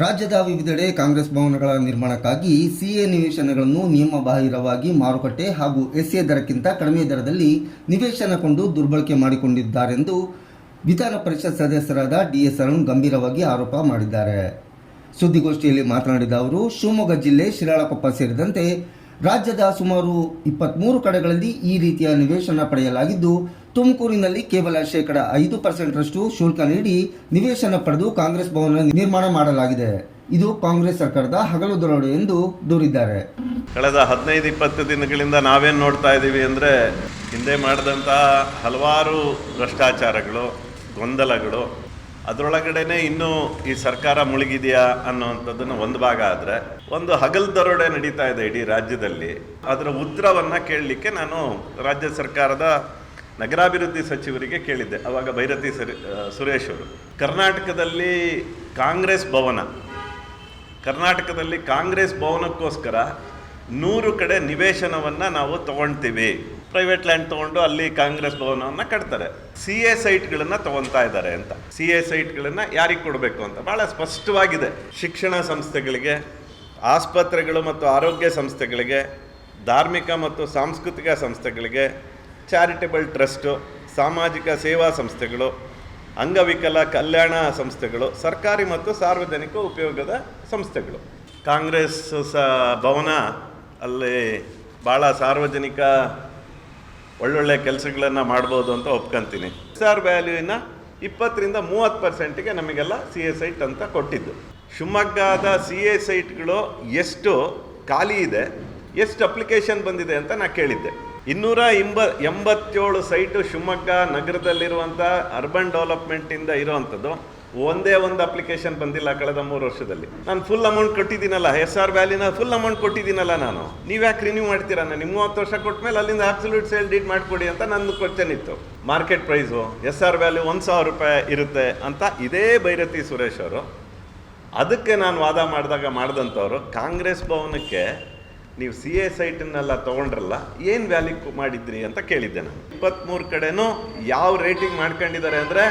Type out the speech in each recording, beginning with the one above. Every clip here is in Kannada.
ರಾಜ್ಯದ ವಿವಿಧೆಡೆ ಕಾಂಗ್ರೆಸ್ ಭವನಗಳ ನಿರ್ಮಾಣಕ್ಕಾಗಿ ಸಿಎ ನಿವೇಶನಗಳನ್ನು ನಿಯಮಬಾಹಿರವಾಗಿ ಮಾರುಕಟ್ಟೆ ಹಾಗೂ ಎಸ್ಎ ದರಕ್ಕಿಂತ ಕಡಿಮೆ ದರದಲ್ಲಿ ನಿವೇಶನ ಕೊಂಡು ದುರ್ಬಳಕೆ ಮಾಡಿಕೊಂಡಿದ್ದಾರೆಂದು ವಿಧಾನ ಪರಿಷತ್ ಸದಸ್ಯರಾದ ಡಿಎಸ್ ಅರುಣ್ ಗಂಭೀರವಾಗಿ ಆರೋಪ ಮಾಡಿದ್ದಾರೆ. ಸುದ್ದಿಗೋಷ್ಠಿಯಲ್ಲಿ ಮಾತನಾಡಿದ ಅವರು, ಶಿವಮೊಗ್ಗ ಜಿಲ್ಲೆ ಶಿರಾಳಕೊಪ್ಪ ಸೇರಿದಂತೆ ರಾಜ್ಯದ ಸುಮಾರು 23 ಕಡೆಗಳಲ್ಲಿ ಈ ರೀತಿಯ ನಿವೇಶನ ಪಡೆಯಲಾಗಿದ್ದು, ತುಮಕೂರಿನಲ್ಲಿ ಕೇವಲ 5% ಶುಲ್ಕ ನೀಡಿ ನಿವೇಶನ ಪಡೆದು ಕಾಂಗ್ರೆಸ್ ಭವನ ನಿರ್ಮಾಣ ಮಾಡಲಾಗಿದೆ. ಇದು ಕಾಂಗ್ರೆಸ್ ಸರ್ಕಾರದ ಹಗಲು ದರೋಡೆ ಎಂದು ದೂರಿದ್ದಾರೆ. ಕಳೆದ 15-20 ದಿನಗಳಿಂದ ನಾವೇನು ನೋಡ್ತಾ ಇದ್ದೀವಿ ಅಂದರೆ, ಹಿಂದೆ ಮಾಡಿದಂತಹ ಹಲವಾರು ಭ್ರಷ್ಟಾಚಾರಗಳು, ಗೊಂದಲಗಳು, ಅದರೊಳಗಡೆನೆ ಇನ್ನೂ ಈ ಸರ್ಕಾರ ಮುಳುಗಿದೆಯಾ ಅನ್ನೋವಂಥದ್ದನ್ನು ಒಂದು ಭಾಗ ಆದರೆ, ಒಂದು ಹಗಲು ದರೋಡೆ ನಡೀತಾ ಇದೆ ಇಡೀ ರಾಜ್ಯದಲ್ಲಿ. ಅದರ ಉತ್ತರವನ್ನು ಕೇಳಲಿಕ್ಕೆ ನಾನು ರಾಜ್ಯ ಸರ್ಕಾರದ ನಗರಾಭಿವೃದ್ಧಿ ಸಚಿವರಿಗೆ ಕೇಳಿದ್ದೆ. ಆವಾಗ ಭೈರತಿ ಸುರೇಶ್ ಅವರು, ಕರ್ನಾಟಕದಲ್ಲಿ ಕಾಂಗ್ರೆಸ್ ಭವನಕ್ಕೋಸ್ಕರ 100 ಕಡೆ ನಿವೇಶನವನ್ನು ನಾವು ತೊಗೊಳ್ತೀವಿ. ಪ್ರೈವೇಟ್ ಲ್ಯಾಂಡ್ ತೊಗೊಂಡು ಅಲ್ಲಿ ಕಾಂಗ್ರೆಸ್ ಭವನವನ್ನು ಕಟ್ತಾರೆ. CA ಸೈಟ್ಗಳನ್ನು ತೊಗೊತಾ ಇದ್ದಾರೆ ಅಂತ. CA ಸೈಟ್ಗಳನ್ನು ಯಾರಿಗೆ ಕೊಡಬೇಕು ಅಂತ ಭಾಳ ಸ್ಪಷ್ಟವಾಗಿದೆ. ಶಿಕ್ಷಣ ಸಂಸ್ಥೆಗಳಿಗೆ, ಆಸ್ಪತ್ರೆಗಳು ಮತ್ತು ಆರೋಗ್ಯ ಸಂಸ್ಥೆಗಳಿಗೆ, ಧಾರ್ಮಿಕ ಮತ್ತು ಸಾಂಸ್ಕೃತಿಕ ಸಂಸ್ಥೆಗಳಿಗೆ, ಚಾರಿಟಬಲ್ ಟ್ರಸ್ಟು, ಸಾಮಾಜಿಕ ಸೇವಾ ಸಂಸ್ಥೆಗಳು, ಅಂಗವಿಕಲ ಕಲ್ಯಾಣ ಸಂಸ್ಥೆಗಳು, ಸರ್ಕಾರಿ ಮತ್ತು ಸಾರ್ವಜನಿಕ ಉಪಯೋಗದ ಸಂಸ್ಥೆಗಳು. ಕಾಂಗ್ರೆಸ್ ಭವನ ಅಲ್ಲಿ ಭಾಳ ಸಾರ್ವಜನಿಕ ಒಳ್ಳೊಳ್ಳೆ ಕೆಲಸಗಳನ್ನು ಮಾಡ್ಬೋದು ಅಂತ ಒಪ್ಕೊಂತೀನಿ. SR ವ್ಯಾಲ್ಯೂನ 20-30%ಗೆ ನಮಗೆಲ್ಲ CA ಸೈಟ್ ಅಂತ ಕೊಟ್ಟಿದ್ದು. ಶಿವಮೊಗ್ಗದ CA ಸೈಟ್ಗಳು ಎಷ್ಟು ಖಾಲಿ ಇದೆ, ಎಷ್ಟು ಅಪ್ಲಿಕೇಶನ್ ಬಂದಿದೆ ಅಂತ ನಾನು ಕೇಳಿದ್ದೆ. 287 ಸೈಟು ಶಿವಮೊಗ್ಗ ನಗರದಲ್ಲಿರುವಂಥ ಅರ್ಬನ್ ಡೆವಲಪ್ಮೆಂಟಿಂದ ಇರೋವಂಥದ್ದು. ಒಂದೇ ಒಂದು ಅಪ್ಲಿಕೇಶನ್ ಬಂದಿಲ್ಲ ಕಳೆದ 3 ವರ್ಷದಲ್ಲಿ. ನಾನು ಫುಲ್ ಅಮೌಂಟ್ ಕೊಟ್ಟಿದ್ದೀನಲ್ಲ, SR ವ್ಯಾಲಿನ ಫುಲ್ ಅಮೌಂಟ್ ಕೊಟ್ಟಿದ್ದೀನಲ್ಲ ನಾನು. ನೀವು ಯಾಕೆ ರಿನ್ಯೂ ಮಾಡ್ತೀರಾ? ನಾನು 30 ವರ್ಷ ಕೊಟ್ಟ ಮೇಲೆ ಅಲ್ಲಿಂದ ಅಬ್ಸಲ್ಯೂಟ್ ಸೇಲ್ ಡೀಡ್ ಮಾಡಿಕೊಡಿ ಅಂತ ನನ್ನ ಕ್ವಶನ್ ಇತ್ತು. ಮಾರ್ಕೆಟ್ ಪ್ರೈಸು SR ವ್ಯಾಲ್ಯೂ 1,000 ರೂಪಾಯಿ ಇರುತ್ತೆ ಅಂತ ಇದೇ ಭೈರತಿ ಸುರೇಶ್ ಅವರು. ಅದಕ್ಕೆ ನಾನು ವಾದ ಮಾಡಿದಂಥವ್ರು, ಕಾಂಗ್ರೆಸ್ ಭವನಕ್ಕೆ ನೀವು CA ಸೈಟನ್ನೆಲ್ಲ ತೊಗೊಂಡ್ರಲ್ಲ, ಏನು ವ್ಯಾಲ್ಯೂ ಮಾಡಿದ್ರಿ ಅಂತ ಕೇಳಿದ್ದೆ ನಾನು. 23 ಕಡೆನೂ ಯಾವ ರೇಟಿಂಗ್ ಮಾಡ್ಕೊಂಡಿದ್ದಾರೆ ಅಂದರೆ,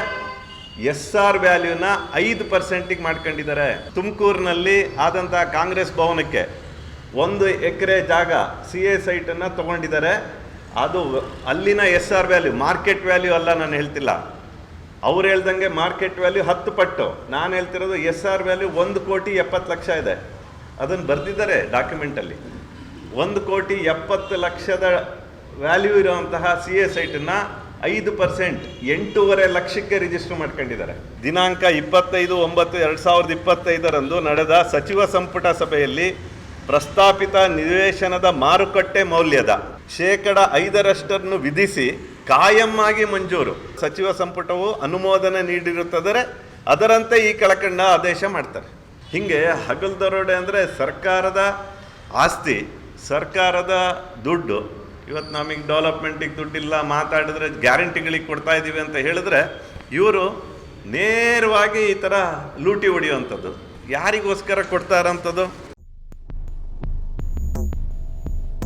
SR ವ್ಯಾಲ್ಯೂನ 5%ಗೆ ಮಾಡ್ಕೊಂಡಿದ್ದಾರೆ. ತುಮಕೂರಿನಲ್ಲಿ ಆದಂಥ ಕಾಂಗ್ರೆಸ್ ಭವನಕ್ಕೆ 1 ಎಕರೆ ಜಾಗ CA ಸೈಟನ್ನು ತೊಗೊಂಡಿದ್ದಾರೆ. ಅದು ಅಲ್ಲಿನ SR ವ್ಯಾಲ್ಯೂ, ಮಾರ್ಕೆಟ್ ವ್ಯಾಲ್ಯೂ ಅಲ್ಲ ನಾನು ಹೇಳ್ತಿಲ್ಲ. ಅವ್ರು ಹೇಳ್ದಂಗೆ ಮಾರ್ಕೆಟ್ ವ್ಯಾಲ್ಯೂ 10 ಪಟ್ಟು. ನಾನು ಹೇಳ್ತಿರೋದು SR ವ್ಯಾಲ್ಯೂ 1,70,00,000 ಇದೆ. ಅದನ್ನು ಬರೆದಿದ್ದಾರೆ ಡಾಕ್ಯುಮೆಂಟಲ್ಲಿ. 1,70,00,000 ವ್ಯಾಲ್ಯೂ ಇರುವಂತಹ CA ಸೈಟನ್ನು 5% 8.5 ಲಕ್ಷಕ್ಕೆ ರಿಜಿಸ್ಟರ್ ಮಾಡ್ಕೊಂಡಿದ್ದಾರೆ. ದಿನಾಂಕ 25/9/2025 ನಡೆದ ಸಚಿವ ಸಂಪುಟ ಸಭೆಯಲ್ಲಿ ಪ್ರಸ್ತಾಪಿತ ನಿವೇಶನದ ಮಾರುಕಟ್ಟೆ ಮೌಲ್ಯದ 5% ವಿಧಿಸಿ ಕಾಯಂ ಆಗಿ ಮಂಜೂರು. ಸಚಿವ ಸಂಪುಟವು ಅನುಮೋದನೆ ನೀಡಿರುತ್ತದೆ, ಅದರಂತೆ ಈ ಕೆಳಕಂಡ ಆದೇಶ ಮಾಡ್ತಾರೆ. ಹೀಗೆ ಹಗಲು ದರೋಡೆ ಅಂದರೆ ಸರ್ಕಾರದ ಆಸ್ತಿ, ಸರ್ಕಾರದ ದುಡ್ಡು. ಇವತ್ತು ನಮಗೆ ಡೆವಲಪ್ಮೆಂಟಿಗೆ ದುಡ್ಡಿಲ್ಲ, ಮಾತಾಡಿದ್ರೆ ಗ್ಯಾರಂಟಿಗಳಿಗೆ ಕೊಡ್ತಾ ಇದ್ದೀವಿ ಅಂತ ಹೇಳಿದ್ರೆ, ಇವರು ನೇರವಾಗಿ ಈ ಥರ ಲೂಟಿ ಹೊಡೆಯುವಂಥದ್ದು. ಯಾರಿಗೋಸ್ಕರ ಕೊಡ್ತಾ ಇರೋಂಥದ್ದು?